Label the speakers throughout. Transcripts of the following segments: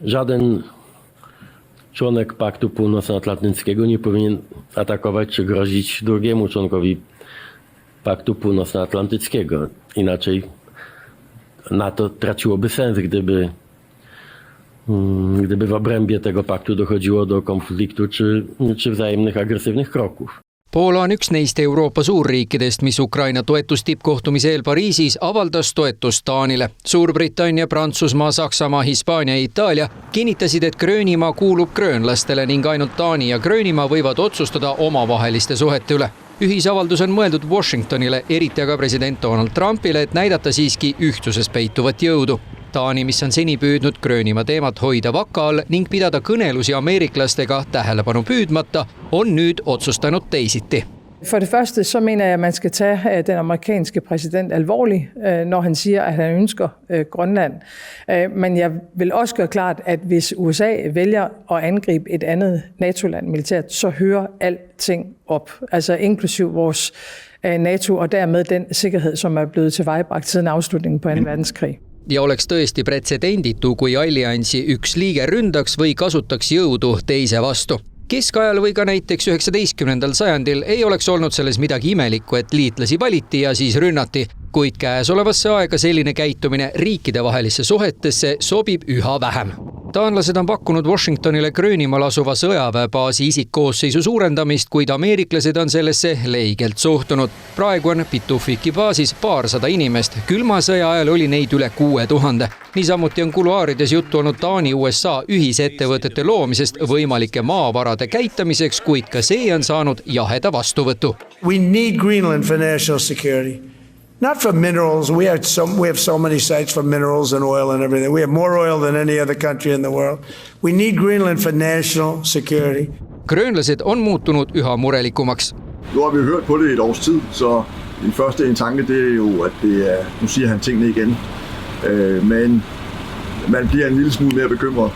Speaker 1: Żaden członek Paktu Północnoatlantyckiego nie powinien atakować czy grozić drugiemu członkowi Paktu Północnoatlantyckiego. Inaczej NATO traciłoby sens, gdyby w obrębie tego paktu dochodziło do konfliktu czy wzajemnych agresywnych kroków.
Speaker 2: Poola on üks neist Euroopa suurriikidest, mis Ukraina toetustippkohtumise eel Pariisis avaldas toetust Taanile. Suurbritannia, Prantsusmaa, Saksamaa, Hispaania ja Itaalia kinnitasid, et Gröönimaa kuulub gröönlastele ning ainult Taani ja Gröönimaa võivad otsustada omavaheliste suhete üle. Ühisavaldus on mõeldud Washingtonile, eriti aga president Donald Trumpile, et näidata siiski ühtsuses peituvat jõudu. Taani, mis on seni püüdnud Gröönimaa teemat hoida vaka all ning pidada kõnelusi ameeriklastega tähelepanu püüdmata, on nüüd otsustanud teisiti.
Speaker 3: For det første så mener jeg, at man skal tage den amerikanske præsident alvorligt, når han siger, at han ønsker Grønland. Men jeg vil også gøre klart, at hvis USA vælger at angribe et andet NATO-land militært, så hører alting op. Altså inklusiv vores NATO og dermed den sikkerhed, som er blevet tilvejebragt siden afslutningen på 2. verdenskrig.
Speaker 2: Ja oleks tõesti pretsedenditu, kui alliansi üks liige ründaks või kasutaks jõudu teise vastu. Keskajal või ka näiteks 19. sajandil ei oleks olnud selles midagi imelikku, et liitlasi valiti ja siis rünnati, kuid käesolevasse aega selline käitumine riikidevahelisse suhetesse sobib üha vähem. Taanlased on pakkunud Washingtonile Gröönimaal asuva sõjaväebaasi isikkoosseisu suurendamist, kuid ameeriklased on sellesse leigelt suhtunud. Praegu on Pitufiki baasis 200 inimest, külma sõja ajal oli neid üle 6000. Niisamuti on kuluaarides juttu olnud Taani USA ühisettevõtete loomisest võimalike maavarade käitamiseks, kuid ka see on saanud jaheda vastuvõtu.
Speaker 4: We need Greenland for national security. Not for minerals. We have so many sites for minerals and oil and everything. We have more oil than any other country in the world. We need Greenland for national security.
Speaker 2: Grönlased on muutunud üha murelikumaks.
Speaker 5: Nu har vi hørt på det et års tid, så den første tanke det er jo, at nu siger han tingene igen. Men man bliver en lille smule mere bekymret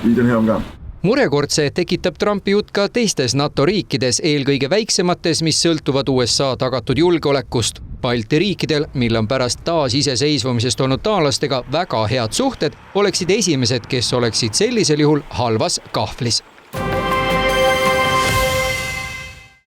Speaker 5: i den her omgang.
Speaker 2: Murekordse tekitab Trumpi jutt ka teistes NATO riikides, eelkõige väiksemates, mis sõltuvad USA tagatud julgeolekust. Balti riikidel, mil on pärast taas iseseisvumisest olnud taanlastega väga head suhted, oleksid esimesed, kes oleksid sellisel juhul halvas kahvlis.